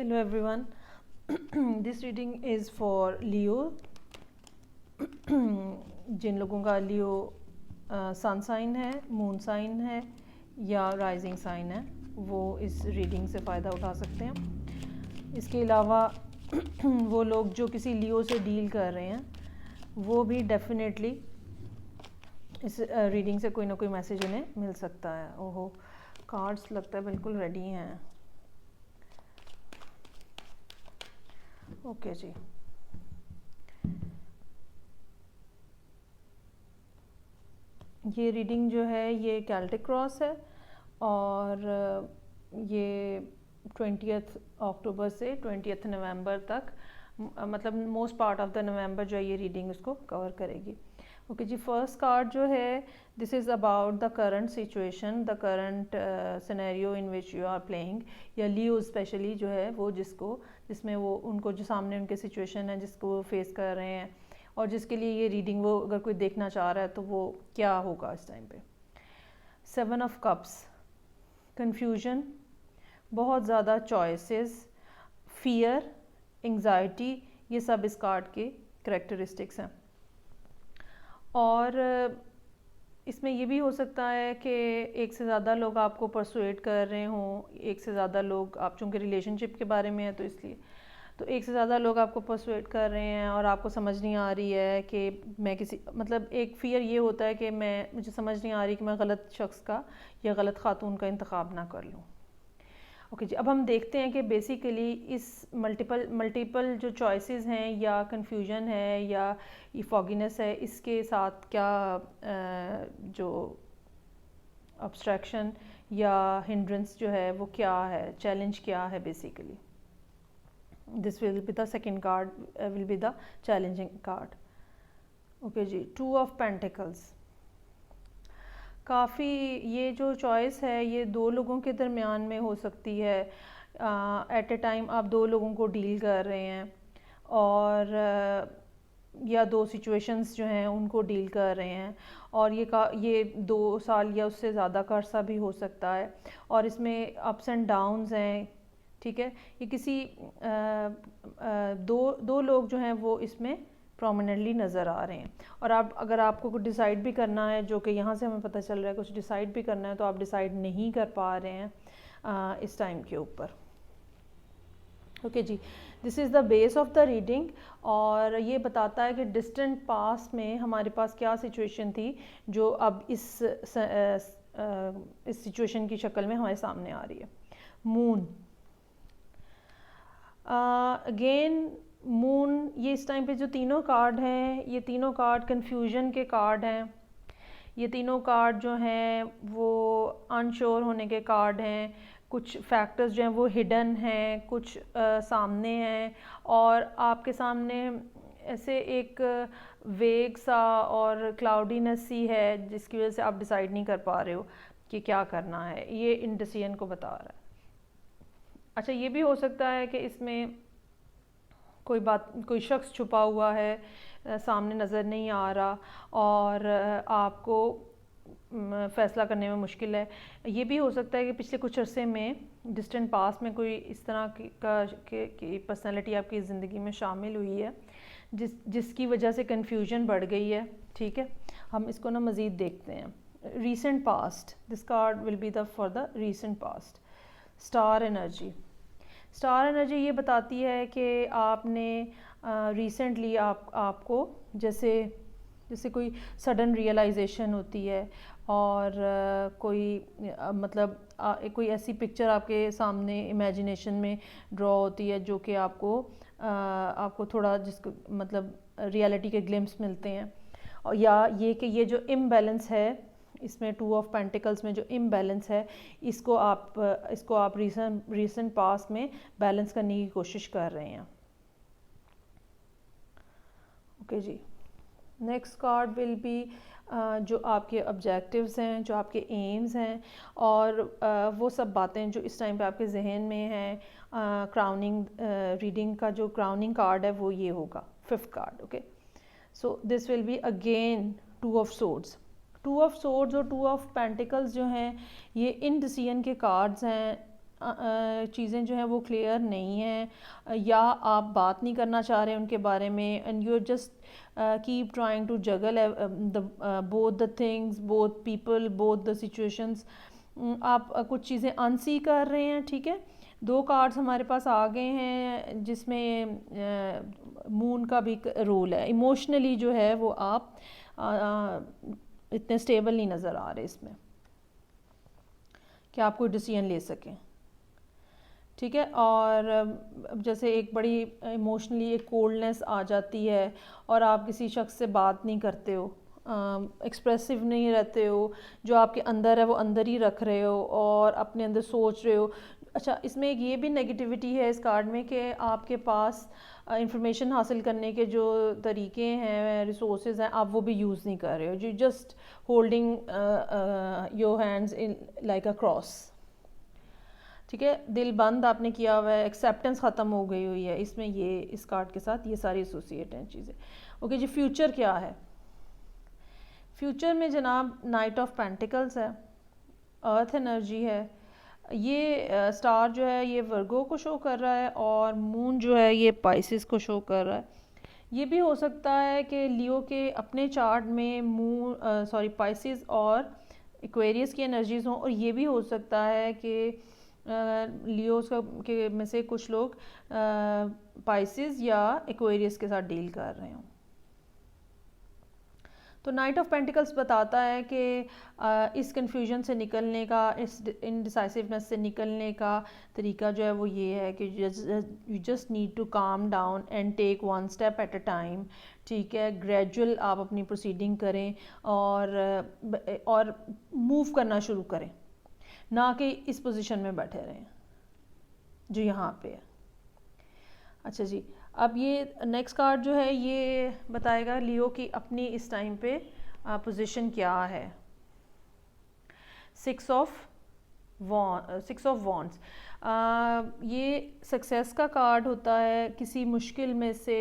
Hello everyone. This reading is for Leo. जिन लोगों का लियो sun sign है, मून साइन है या राइजिंग साइन है वो इस रीडिंग से फ़ायदा उठा सकते हैं। इसके अलावा वो लोग जो किसी लियो से डील कर रहे हैं वो भी डेफिनेटली इस रीडिंग से कोई ना कोई मैसेज उन्हें मिल सकता है। ओहो, कार्ड्स लगता है बिल्कुल रेडी हैं। ओके जी, ये रीडिंग जो है ये कैल्टिक क्रॉस है और ये 20 अक्टूबर से 20 नवंबर तक, मतलब मोस्ट पार्ट ऑफ द नवंबर जो है ये रीडिंग उसको कवर करेगी। ओके जी, फर्स्ट कार्ड जो है this is about the current situation, the current scenario in which you are playing, या लियो स्पेशली जो है वो जिसमें वो उनको जो सामने उनके सिचुएशन है जिसको वो फेस कर रहे हैं और जिसके लिए ये रीडिंग वो अगर कोई देखना चाह रहा है तो वो क्या होगा इस टाइम पे। 7 ऑफ कप्स, कन्फ्यूजन, बहुत ज़्यादा चॉइसेस, फियर, एंग्जाइटी, ये सब इस कार्ड के करैक्टरिस्टिक्स हैं। और इसमें ये भी हो सकता है कि एक से ज़्यादा लोग आपको परसुएट कर रहे हों, एक से ज़्यादा लोग, आप चूँकि रिलेशनशिप के बारे में है तो इसलिए तो एक से ज़्यादा लोग आपको परसुएट कर रहे हैं और आपको समझ नहीं आ रही है कि मैं किसी, मतलब एक फ़ियर ये होता है कि मुझे समझ नहीं आ रही कि मैं गलत शख्स का या गलत खातून का इंतखाब ना कर लूँ। ओके जी, अब हम देखते हैं कि बेसिकली इस मल्टीपल जो चॉइसेस हैं या कन्फ्यूजन है या ये फॉगीनेस है, इसके साथ क्या जो अब्स्ट्रैक्शन या हिंड्रेंस जो है वो क्या है, चैलेंज क्या है basically. This will be the second card, will be the challenging card. Okay जी, 2 ऑफ पेंटिकल्स, काफ़ी ये जो चॉइस है ये 2 लोगों के दरमियान में हो सकती है। एट ए टाइम आप 2 लोगों को डील कर रहे हैं और या 2 सिचुएशंस जो हैं उनको डील कर रहे हैं और ये 2 साल या उससे ज़्यादा का अर्सा भी हो सकता है और इसमें अप्स एंड डाउन्स हैं। ठीक है, ये किसी दो लोग जो हैं वो इसमें प्रोमिनेंटली नज़र आ रहे हैं और आप अगर आपको कुछ डिसाइड भी करना है, जो कि यहाँ से हमें पता चल रहा है कुछ डिसाइड भी करना है, तो आप डिसाइड नहीं कर पा रहे हैं इस टाइम के ऊपर। ओके जी, this is the base of the reading और ये बताता है कि डिस्टेंट पास्ट में हमारे पास क्या सिचुएशन थी जो अब इस सिचुएशन की शक्ल में हमारे सामने आ रही है। मून, अगेन मून, ये इस टाइम पे जो तीनों कार्ड हैं ये तीनों कार्ड कन्फ्यूजन के कार्ड हैं। ये तीनों कार्ड जो हैं वो अनश्योर होने के कार्ड हैं। कुछ फैक्टर्स जो हैं वो हिडन हैं, कुछ सामने हैं और आपके सामने ऐसे एक वेग सा और क्लाउडीनेस सी है जिसकी वजह से आप डिसाइड नहीं कर पा रहे हो कि क्या करना है। ये इंडिसीजन को बता रहा है। अच्छा, ये भी हो सकता है कि इसमें कोई शख्स छुपा हुआ है, सामने नज़र नहीं आ रहा और आपको फ़ैसला करने में मुश्किल है। ये भी हो सकता है कि पिछले कुछ अरसे में डिस्टेंट पास्ट में कोई इस तरह की पर्सनैलिटी आपकी ज़िंदगी में शामिल हुई है जिसकी वजह से कन्फ्यूजन बढ़ गई है। ठीक है, हम इसको ना मज़ीद देखते हैं। Recent past, this card will be the for the recent past. Star energy, star energy ये बताती है कि आपने रिसेंटली आपको जैसे कोई सडन रियलाइजेशन होती है और कोई ऐसी पिक्चर आपके सामने इमेजिनेशन में ड्रॉ होती है जो कि आपको थोड़ा जिसको मतलब रियलिटी के ग्लिम्स मिलते हैं। और या ये कि ये जो इम्बैलेंस है इसमें 2 ऑफ पेंटिकल्स में जो इम्बैलेंस है इसको आप रीसेंट पास्ट में बैलेंस करने की कोशिश कर रहे हैं। ओके जी, नेक्स्ट कार्ड विल बी जो आपके ऑब्जेक्टिव्स हैं, जो आपके एम्स हैं और वो सब बातें जो इस टाइम पे आपके जहन में हैं। क्राउनिंग रीडिंग का जो क्राउनिंग कार्ड है वो ये होगा 5th card. Okay, so this will be again 2 of swords. 2 of swords और 2 ऑफ पेंटिकल्स जो हैं ये इनडिसीजन के कार्ड्स हैं चीज़ें जो हैं वो क्लियर नहीं हैं, या आप बात नहीं करना चाह रहे हैं उनके बारे में, and you just keep trying to juggle both the things, both people, both the situations. आप कुछ चीज़ें अनसी कर रहे हैं, ठीक है। 2 कार्ड्स हमारे पास आ गए हैं जिसमें मून का भी रोल है। इमोशनली जो है वो आप इतने स्टेबल नहीं नज़र आ रहे इसमें कि आप कोई डिसीजन ले सकें, ठीक है। और जैसे एक बड़ी इमोशनली एक कोल्डनेस आ जाती है और आप किसी शख्स से बात नहीं करते हो, एक्सप्रेसिव नहीं रहते हो, जो आपके अंदर है वो अंदर ही रख रहे हो और अपने अंदर सोच रहे हो। अच्छा, इसमें एक ये भी नेगेटिविटी है इस कार्ड में कि आपके पास इंफॉर्मेशन हासिल करने के जो तरीके हैं, रिसोर्सेज हैं, आप वो भी यूज़ नहीं कर रहे हो। You just holding your hands in like a cross, ठीक है। दिल बंद आपने किया हुआ है, एक्सेप्टेंस ख़त्म हो गई हुई है इसमें। ये इस कार्ड के साथ ये सारी एसोसिएट हैं चीज़ें। ओके जी, फ्यूचर क्या है? फ्यूचर में जनाब नाइट ऑफ पेंटिकल्स है, अर्थ एनर्जी है। ये स्टार जो है ये वर्गो को शो कर रहा है और मून जो है ये पाइसिस को शो कर रहा है। ये भी हो सकता है कि लियो के अपने चार्ट में पाइसिस और एक्वेरियस की एनर्जीज हों, और ये भी हो सकता है कि लियोस के में से कुछ लोग पाइसिस या एक्वेरियस के साथ डील कर रहे हों। तो नाइट ऑफ पेंटिकल्स बताता है कि इस कन्फ्यूजन से निकलने का, इस इनडिसाइसिवनेस से निकलने का तरीका जो है वो ये है कि you just need to calm down and take one step at a time, ठीक है। ग्रेजुअल आप अपनी प्रोसीडिंग करें और मूव करना शुरू करें, ना कि इस पोजीशन में बैठे रहें जो यहाँ पे है। अच्छा जी, अब ये नेक्स्ट कार्ड जो है ये बताएगा लियो की अपनी इस टाइम पे पोजीशन क्या है। 6 ऑफ वॉन्ड्स, ये सक्सेस का कार्ड होता है। किसी मुश्किल में से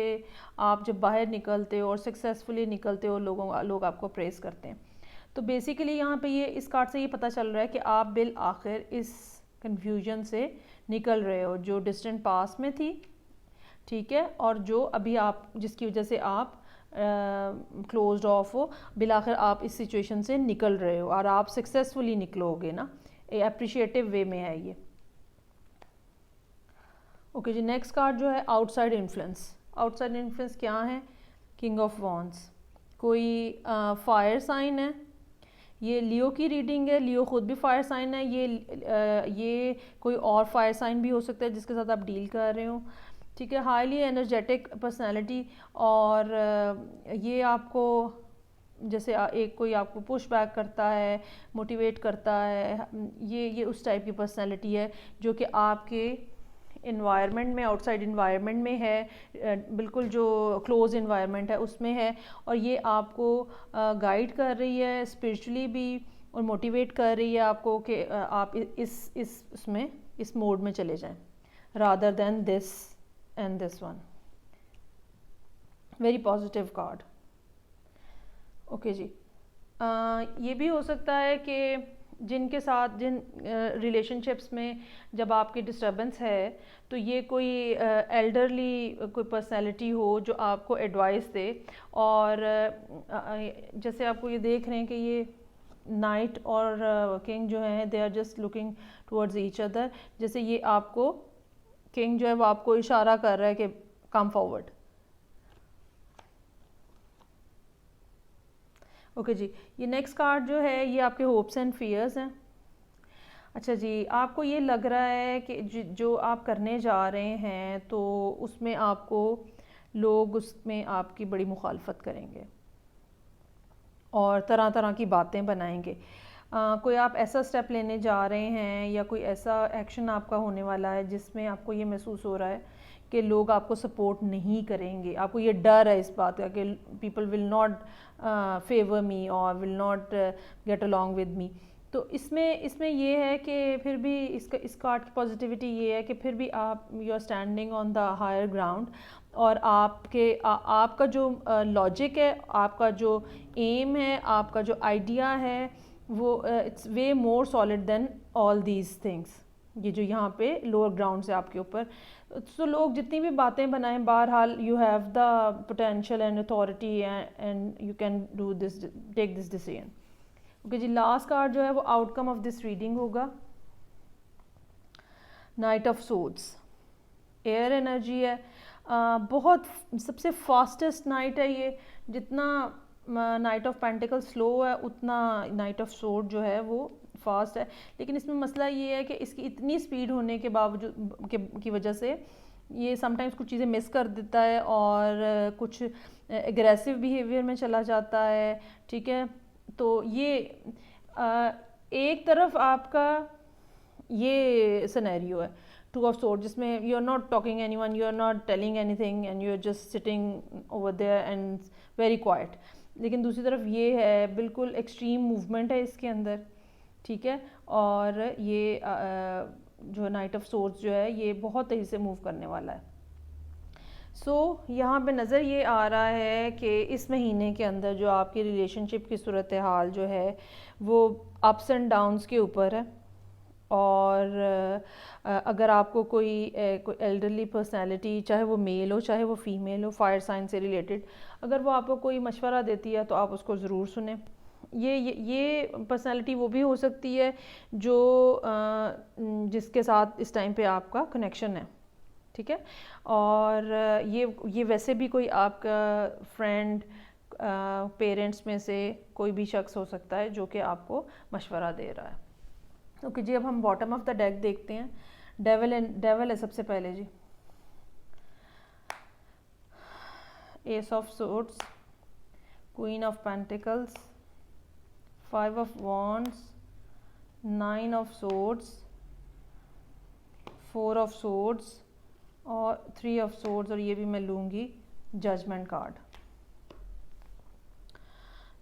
आप जब बाहर निकलते हो और सक्सेसफुली निकलते हो, लोग आपको प्रेस करते हैं। तो बेसिकली यहाँ पे ये इस कार्ड से ये पता चल रहा है कि आप बिल आखिर इस कन्फ्यूजन से निकल रहे हो जो डिस्टेंट पास में थी, ठीक है, और जो अभी आप जिसकी वजह से आप क्लोज्ड ऑफ हो, बिल आखिर आप इस सिचुएशन से निकल रहे हो और आप सक्सेसफुली निकलोगे ना, अप्रिशिएटिव वे में है ये। ओके जी, नेक्स्ट कार्ड जो है आउटसाइड इन्फ्लुएंस। आउटसाइड इन्फ्लुएंस क्या है? King of wands. कोई फायर साइन है, ये लियो की रीडिंग है, लियो खुद भी फायर साइन है। ये कोई और फायर साइन भी हो सकता है जिसके साथ आप डील कर रहे हो, ठीक है। हाईली एनर्जेटिक पर्सनैलिटी, और ये आपको जैसे एक कोई आपको पुश बैक करता है, मोटिवेट करता है, ये उस टाइप की पर्सनैलिटी है जो कि आपके इन्वायरमेंट में, आउटसाइड इन्वायरमेंट में है, बिल्कुल जो क्लोज इन्वायरमेंट है उसमें है, और ये आपको गाइड कर रही है स्पिरिचुअली भी और मोटिवेट कर रही है आपको कि आप इस मोड में चले जाएं rather than this and this one. Very positive card. Okay जी, ये भी हो सकता है कि जिन रिलेशनशिप्स में जब आपकी डिस्टर्बेंस है तो ये कोई एल्डरली कोई पर्सनैलिटी हो जो आपको एडवाइस दे, और जैसे आपको ये देख रहे हैं कि ये नाइट और किंग जो हैं they are just looking towards each other, जैसे ये आपको किंग जो है वो आपको इशारा कर रहा है कि कम फॉरवर्ड। ओके जी, ये नेक्स्ट कार्ड जो है ये आपके होप्स एंड फियर्स हैं। अच्छा जी, आपको ये लग रहा है कि जो आप करने जा रहे हैं तो उसमें आपको लोग उसमें आपकी बड़ी मुखालफत करेंगे और तरह तरह की बातें बनाएंगे। कोई आप ऐसा स्टेप लेने जा रहे हैं या कोई ऐसा एक्शन आपका होने वाला है जिसमें आपको ये महसूस हो रहा है कि लोग आपको सपोर्ट नहीं करेंगे। आपको ये डर है इस बात का कि पीपल विल नॉट फेवर मी और will not get along with me. तो इसमें ये है कि फिर भी इस कार्ड की पॉजिटिविटी ये है कि फिर भी आप you are standing on the higher ground, और आपका जो लॉजिक है, आपका जो एम है, आपका जो आइडिया है वो it's way more solid than all these things. ये जो यहाँ पे लोअर ग्राउंड से आपके ऊपर, तो लोग जितनी भी बातें बनाएं, बहरहाल you have the potential and authority and you can do this, take this decision. Okay जी, लास्ट कार्ड जो है वो आउटकम ऑफ दिस रीडिंग होगा knight of swords. Air energy है, बहुत सबसे फास्टेस्ट नाइट है ये। जितना नाइट ऑफ पेंटिकल स्लो है उतना नाइट ऑफ सोर्ड जो है वो फास्ट है। लेकिन इसमें मसला ये है कि इसकी इतनी स्पीड होने के बावजूद की वजह से ये समटाइम्स कुछ चीज़ें मिस कर देता है और कुछ एग्रेसिव बिहेवियर में चला जाता है। ठीक है, तो ये एक तरफ आपका ये सिनेरियो है टू ऑफ सोर्ड, जिसमें you are not talking anyone, you are not telling anything and you are just sitting over there and very quiet. लेकिन दूसरी तरफ ये है बिल्कुल एक्सट्रीम मूवमेंट है इसके अंदर। ठीक है, और ये जो नाइट ऑफ सोर्ड्स जो है ये बहुत तेज़ी से मूव करने वाला है। सो यहाँ पे नज़र ये आ रहा है कि इस महीने के अंदर जो आपकी रिलेशनशिप की सूरत हाल जो है वो अप्स एंड डाउन्स के ऊपर है। और अगर आपको कोई एल्डरली पर्सनैलिटी, चाहे वो मेल हो चाहे वो फीमेल हो, फायर साइन से रिलेटेड, अगर वो आपको कोई मशवरा देती है तो आप उसको ज़रूर सुने। ये पर्सनैलिटी वो भी हो सकती है जो जिसके साथ इस टाइम पे आपका कनेक्शन है। ठीक है, और ये वैसे भी कोई आपका फ्रेंड, पेरेंट्स में से कोई भी शख्स हो सकता है जो कि आपको मशवरा दे रहा है। ओके जी, अब हम बॉटम ऑफ द डेक देखते हैं। डेविल है सबसे पहले जी, ace of swords, queen of pentacles, 5 of wands, 9 of swords, 4 of swords और 3 ऑफ सोर्ड्स, और ये भी मैं लूँगी जजमेंट कार्ड।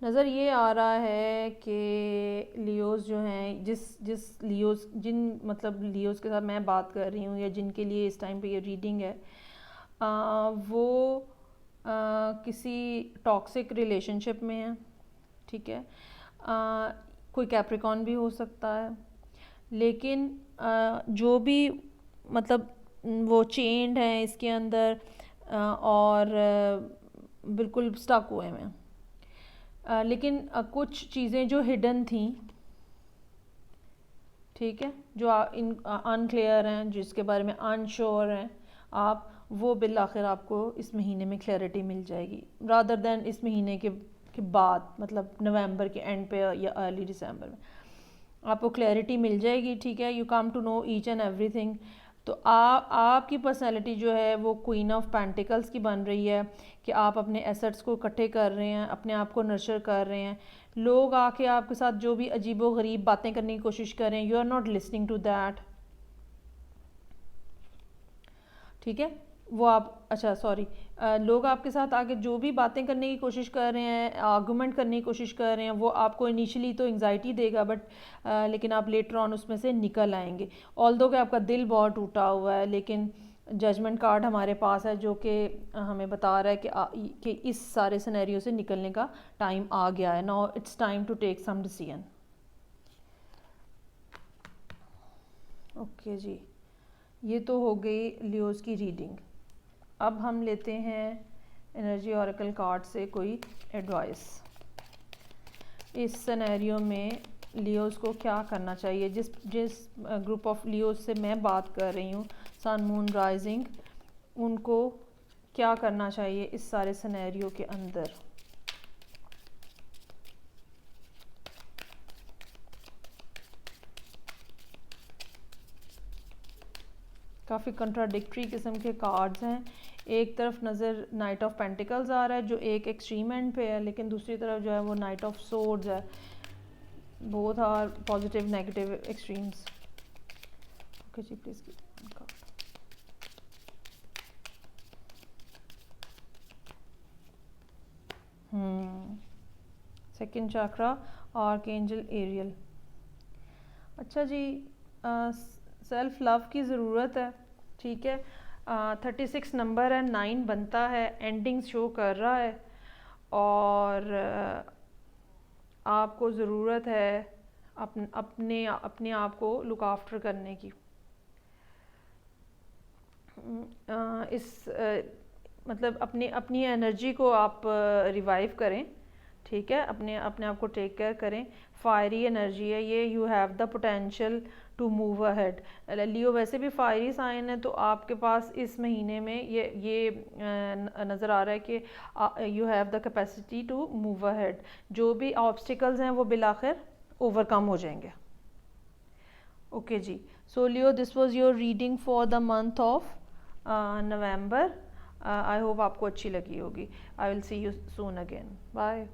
नज़र ये आ रहा है कि लियोस जो हैं, जिस लियोस मतलब लियोस के साथ मैं बात कर रही हूँ या जिनके लिए इस टाइम पे ये रीडिंग है, वो किसी टॉक्सिक रिलेशनशिप में है। ठीक है, कोई कैप्रिकॉन भी हो सकता है, लेकिन जो भी मतलब वो चेंड हैं इसके अंदर और बिल्कुल स्टक हुए हैं। लेकिन कुछ चीज़ें जो हिडन थी, ठीक है, जो अनक्लियर हैं, जिसके बारे में अनश्योर हैं आप, वो बिल आखिर आपको इस महीने में क्लैरिटी मिल जाएगी, रादर देन इस महीने के बाद, मतलब नवंबर के एंड पे या अर्ली दिसंबर में आपको क्लैरिटी मिल जाएगी। ठीक है, you come to know each and everything. तो आपकी पर्सनैलिटी जो है वो क्वीन ऑफ पेंटिकल्स की बन रही है कि आप अपने एसेट्स को इकट्ठे कर रहे हैं, अपने आप को नर्चर कर रहे हैं। लोग आके आपके साथ जो भी अजीबो गरीब बातें करने की कोशिश कर रहे हैं, you are not listening to that. ठीक है, वो आप लोग आपके साथ आके जो भी बातें करने की कोशिश कर रहे हैं, आर्गूमेंट करने की कोशिश कर रहे हैं, वो आपको इनिशियली तो एंग्जाइटी देगा, बट लेकिन आप लेटर ऑन उसमें से निकल आएंगे। ऑल्दो कि आपका दिल बहुत टूटा हुआ है, लेकिन जजमेंट कार्ड हमारे पास है जो कि हमें बता रहा है कि इस सारे सिनेरियो से निकलने का टाइम आ गया है। Now it's time to take some decision. Okay जी, ये तो हो गई लियोस की रीडिंग। अब हम लेते हैं एनर्जी ऑरेकल कार्ड से कोई एडवाइस। इस सिनेरियो में लियोस को क्या करना चाहिए? जिस ग्रुप ऑफ लियोस से मैं बात कर रही हूँ, सन मून राइजिंग, उनको क्या करना चाहिए इस सारे सिनेरियो के अंदर? काफ़ी कंट्राडिक्टरी किस्म के कार्ड्स हैं। एक तरफ नज़र नाइट ऑफ पेंटिकल्स आ रहा है जो एक एक्सट्रीम एंड पे है, लेकिन दूसरी तरफ जो है वो नाइट ऑफ सोर्ड्स है। Both are positive negative extremes. Okay जी, please second chakra, archangel Ariel. अच्छा जी, सेल्फ लव की ज़रूरत है। ठीक है, 36 नंबर है, 9 बनता है, एंडिंग शो कर रहा है, और आपको ज़रूरत है अपने आप को लुक आफ्टर करने की। मतलब अपनी अपनी एनर्जी को आप रिवाइव करें, ठीक है, अपने अपने आप को टेक केयर करें। फायरी एनर्जी है ये, you have the potential to move ahead. Leo वैसे भी फायरी साइन है, तो आपके पास इस महीने में ये नज़र आ रहा है कि you have the capacity to move ahead. जो भी ऑब्स्टिकल्स हैं वो बिलाखिर ओवरकम हो जाएंगे। ओके जी, so Leo this was your reading for the month of November. I hope आपको अच्छी लगी होगी। I will see you soon again, bye.